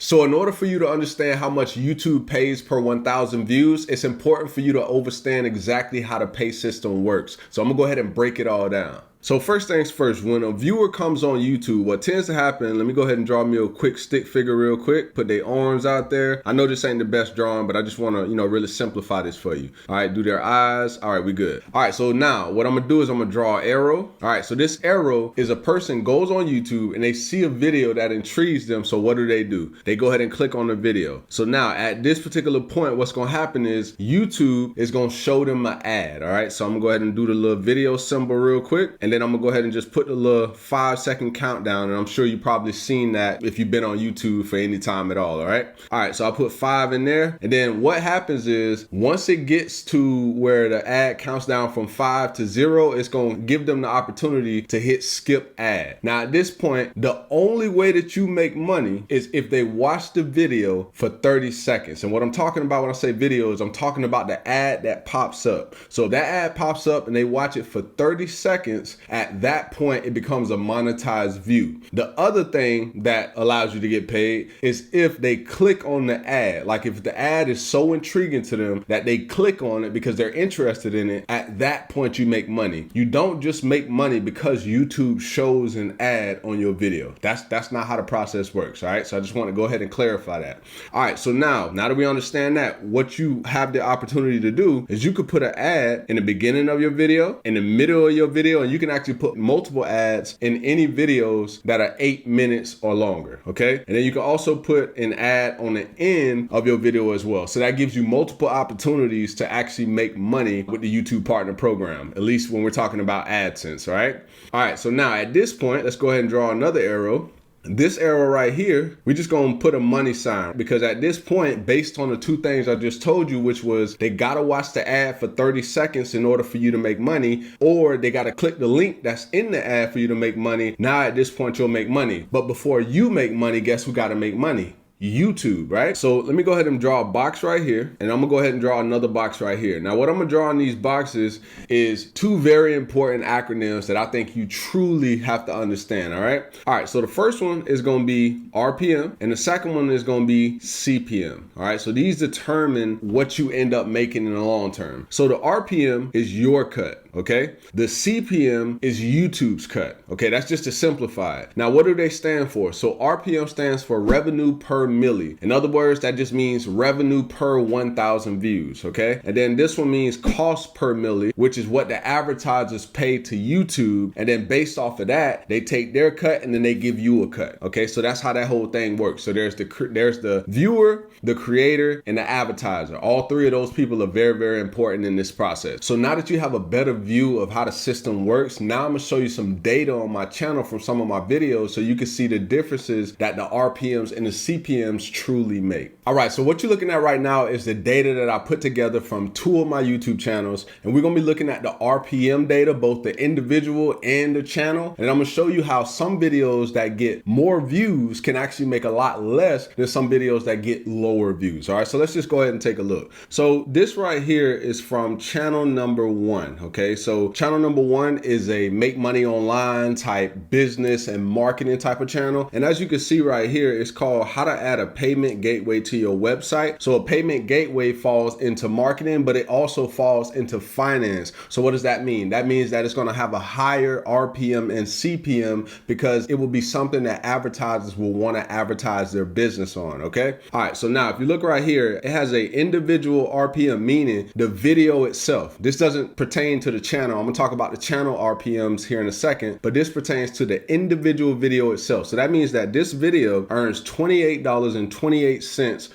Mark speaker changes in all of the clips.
Speaker 1: So in order for you to understand how much YouTube pays per 1,000 views, it's important for you to understand exactly how the pay system works. So I'm gonna go ahead and break it all down. So first things first, when a viewer comes on YouTube, what tends to happen, let me go ahead and draw me a quick stick figure real quick, put their arms out there. I know this ain't the best drawing, but I just wanna, really simplify this for you. All right, do their eyes. All right, we good. All right, so now what I'm gonna do is I'm gonna draw an arrow. All right, so this arrow is a person goes on YouTube and they see a video that intrigues them. So what do? They go ahead and click on the video. So now at this particular point, what's gonna happen is YouTube is gonna show them an ad. All right, so I'm gonna go ahead and do the little video symbol real quick. And then I'm gonna go ahead and just put the little 5-second countdown. And I'm sure you've probably seen that if you've been on YouTube for any time at all right? All right, so I put 5 in there. And then what happens is once it gets to where the ad counts down from 5 to 0, it's gonna give them the opportunity to hit skip ad. Now at this point, the only way that you make money is if they watch the video for 30 seconds. And what I'm talking about when I say video is I'm talking about the ad that pops up. So if that ad pops up and they watch it for 30 seconds, at that point, it becomes a monetized view. The other thing that allows you to get paid is if they click on the ad. Like if the ad is so intriguing to them that they click on it because they're interested in it, at that point you make money. You don't just make money because YouTube shows an ad on your video. That's not how the process works, all right? So I just want to go ahead and clarify that. All right, so now that we understand that, what you have the opportunity to do is you could put an ad in the beginning of your video, in the middle of your video, and you can actually put multiple ads in any videos that are 8 minutes or longer, okay? And then you can also put an ad on the end of your video as well. So that gives you multiple opportunities to actually make money with the YouTube Partner Program, at least when we're talking about AdSense, all right? All right, so now at this point, let's go ahead and draw another arrow. This arrow right here, we're just gonna put a money sign because at this point, based on the two things I just told you, which was they gotta watch the ad for 30 seconds in order for you to make money, or they gotta click the link that's in the ad for you to make money. Now at this point, you'll make money. But before you make money, guess who gotta make money? YouTube, right? So let me go ahead and draw a box right here, and I'm gonna go ahead and draw another box right here. Now what I'm gonna draw in these boxes is two very important acronyms that I think you truly have to understand, all right? All right, so the first one is gonna be RPM, and the second one is gonna be CPM, all right? So these determine what you end up making in the long term. So the RPM is your cut, okay? The CPM is YouTube's cut, okay? That's just to simplify it. Now what do they stand for? So RPM stands for revenue per Mille. In other words, that just means revenue per 1,000 views, okay? And then this one means cost per Mille, which is what the advertisers pay to YouTube. And then based off of that, they take their cut and then they give you a cut, okay? So that's how that whole thing works. So there's the viewer, the creator, and the advertiser. All three of those people are very, very important in this process. So now that you have a better view of how the system works, now I'm gonna show you some data on my channel from some of my videos so you can see the differences that the RPMs and the CPMs truly make. All right, so what you're looking at right now is the data that I put together from 2 of my YouTube channels, and we're gonna be looking at the RPM data, both the individual and the channel, and I'm gonna show you how some videos that get more views can actually make a lot less than some videos that get lower views. All right, so let's just go ahead and take a look. So this right here is from channel number 1, okay? So channel number 1 is a make money online type business and marketing type of channel, and as you can see right here, it's called how to add a payment gateway to your website. So a payment gateway falls into marketing, but it also falls into finance. So what does that mean? That means that it's going to have a higher RPM and CPM because it will be something that advertisers will want to advertise their business on, okay? All right, so now if you look right here, it has a individual RPM, meaning the video itself. This doesn't pertain to the channel. I'm gonna talk about the channel RPMs here in a second, but this pertains to the individual video itself. So that means that this video earns $28.28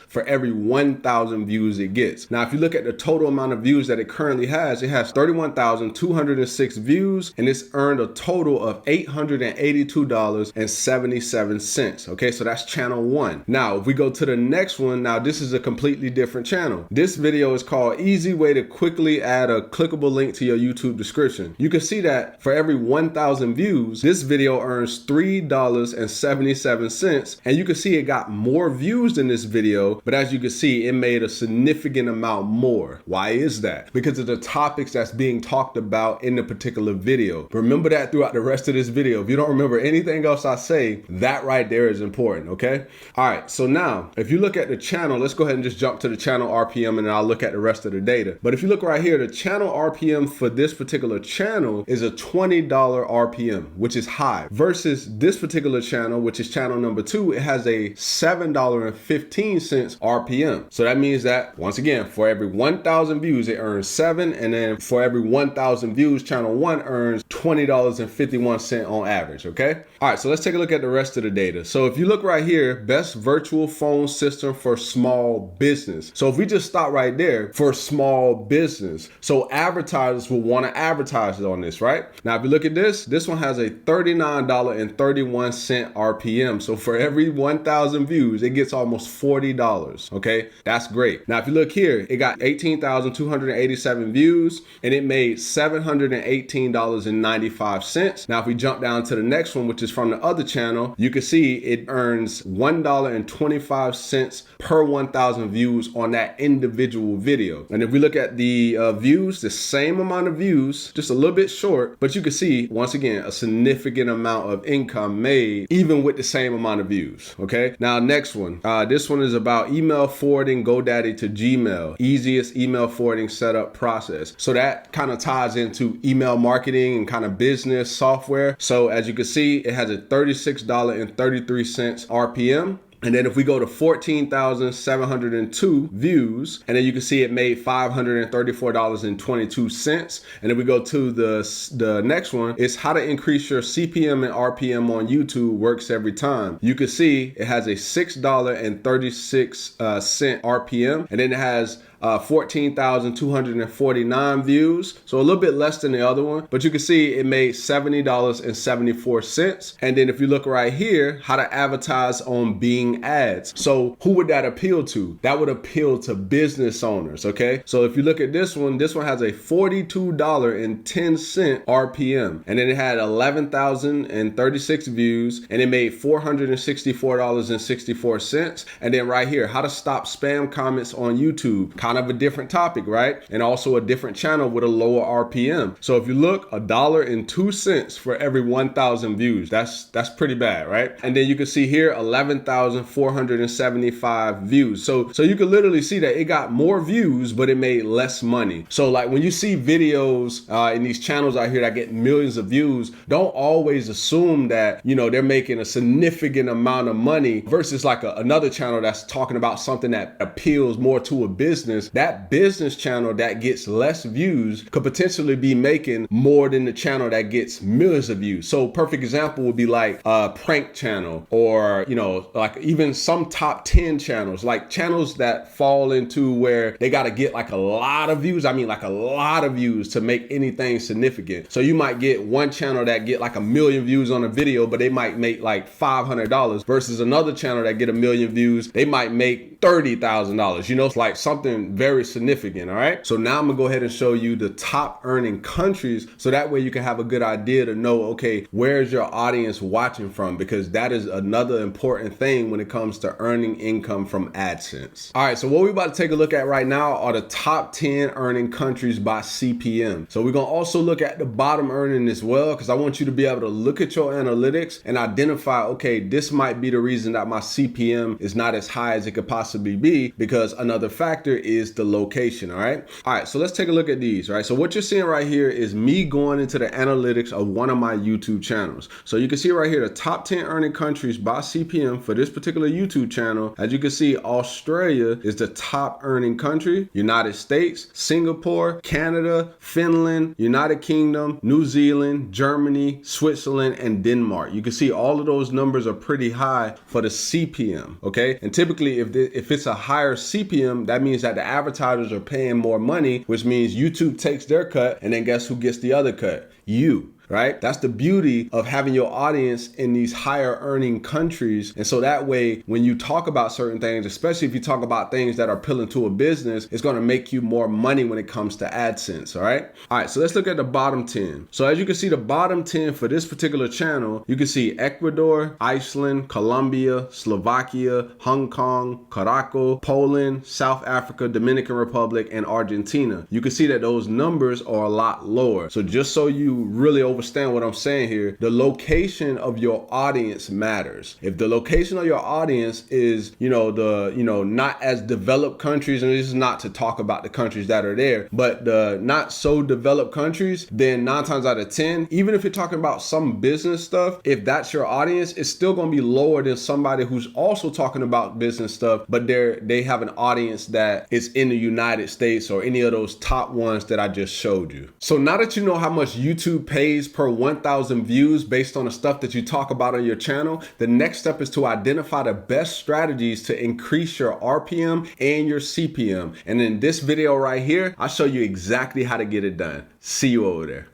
Speaker 1: for every 1,000 views it gets. Now, if you look at the total amount of views that it currently has, it has 31,206 views, and it's earned a total of $882.77. Okay, so that's channel 1. Now, if we go to the next one, now this is a completely different channel. This video is called Easy Way to Quickly Add a Clickable Link to Your YouTube description. You can see that for every 1,000 views, this video earns $3.77. And you can see it got more views than this video, but as you can see, it made a significant amount more. Why is that? Because of the topics that's being talked about in the particular video. Remember that throughout the rest of this video. If you don't remember anything else I say, that right there is important, okay? All right, so now, if you look at the channel, let's go ahead and just jump to the channel RPM and I'll look at the rest of the data. But if you look right here, the channel RPM for this particular channel is a $20 RPM, which is high, versus this particular channel, which is channel number 2, it has a $7.15 RPM. So that means that, once again, for every 1,000 views, it earns 7, and then for every 1,000 views, channel 1 earns $20.51 on average, okay? All right, so let's take a look at the rest of the data. So if you look right here, best virtual phone system for small business. So if we just stop right there, for small business, so advertisers will want to advertise on this, right? Now, if you look at this one has a $39.31 RPM. So for every 1,000 views, it gets almost $40, okay? That's great. Now, if you look here, it got 18,287 views and it made $718.95. Now, if we jump down to the next one, which is from the other channel, you can see it earns $1.25 per 1,000 views on that individual video. And if we look at the views, the same amount of views, just a little bit short, but you can see, once again, a significant amount of income made, even with the same amount of views, okay? Now, next one. This one is about email forwarding GoDaddy to Gmail, easiest email forwarding setup process. So that kind of ties into email marketing and kind of business software. So as you can see, it has a $36.33 RPM. And then if we go to 14,702 views, and then you can see it made $534.22. And then we go to the next one, it's how to increase your CPM and RPM on YouTube works every time. You can see it has a $6.36 RPM, and then it has 14,249 views. So a little bit less than the other one, but you can see it made $70.74. And then if you look right here, how to advertise on Bing ads. So who would that appeal to? That would appeal to business owners, okay? So if you look at this one has a $42.10 RPM. And then it had 11,036 views and it made $464.64. And then right here, how to stop spam comments on YouTube. Kind of a different topic, right? And also a different channel with a lower RPM. So if you look, $1.02 for every 1,000 views. That's pretty bad, right? And then you can see here 11,475 views. So you can literally see that it got more views, but it made less money. So like when you see videos in these channels out here that get millions of views, don't always assume that, you know, they're making a significant amount of money versus like another channel that's talking about something that appeals more to a business. That business channel that gets less views could potentially be making more than the channel that gets millions of views. So perfect example would be like a prank channel, or, you know, like even some top 10 channels, like channels that fall into where they got to get like a lot of views. I mean, like a lot of views to make anything significant. So you might get one channel that get like 1 million views on a video, but they might make like $500 versus another channel that get 1 million views. They might make $30,000, you know, it's like something very significant. All right. So now I'm gonna go ahead and show you the top earning countries. So that way you can have a good idea to know, okay, where's your audience watching from? Because that is another important thing when it comes to earning income from AdSense. All right. So what we're about to take a look at right now are the top 10 earning countries by CPM. So we're gonna also look at the bottom earning as well, because I want you to be able to look at your analytics and identify, okay, this might be the reason that my CPM is not as high as it could possibly be, because another factor is the location. All right. So let's take a look at these. Right. So what you're seeing right here is me going into the analytics of one of my YouTube channels. So you can see right here, the top 10 earning countries by CPM for this particular YouTube channel. As you can see, Australia is the top earning country, United States, Singapore, Canada, Finland, United Kingdom, New Zealand, Germany, Switzerland, and Denmark. You can see all of those numbers are pretty high for the CPM. Okay. And typically if it's a higher CPM, that means that the advertisers are paying more money, which means YouTube takes their cut, and then guess who gets the other cut? you. Right? That's the beauty of having your audience in these higher earning countries. And so that way, when you talk about certain things, especially if you talk about things that are appealing to a business, it's going to make you more money when it comes to AdSense. All right. All right. So let's look at the bottom 10. So as you can see, the bottom 10 for this particular channel, you can see Ecuador, Iceland, Colombia, Slovakia, Hong Kong, Morocco, Poland, South Africa, Dominican Republic, and Argentina. You can see that those numbers are a lot lower. So just so you really understand what I'm saying here, the location of your audience matters. If the location of your audience is, not as developed countries, and this is not to talk about the countries that are there, but the not so developed countries, then 9 times out of 10, even if you're talking about some business stuff, if that's your audience, it's still going to be lower than somebody who's also talking about business stuff, but they have an audience that is in the United States or any of those top ones that I just showed you. So now that you know how much YouTube pays per 1,000 views based on the stuff that you talk about on your channel, the next step is to identify the best strategies to increase your RPM and your CPM. And in this video right here, I'll show you exactly how to get it done. See you over there.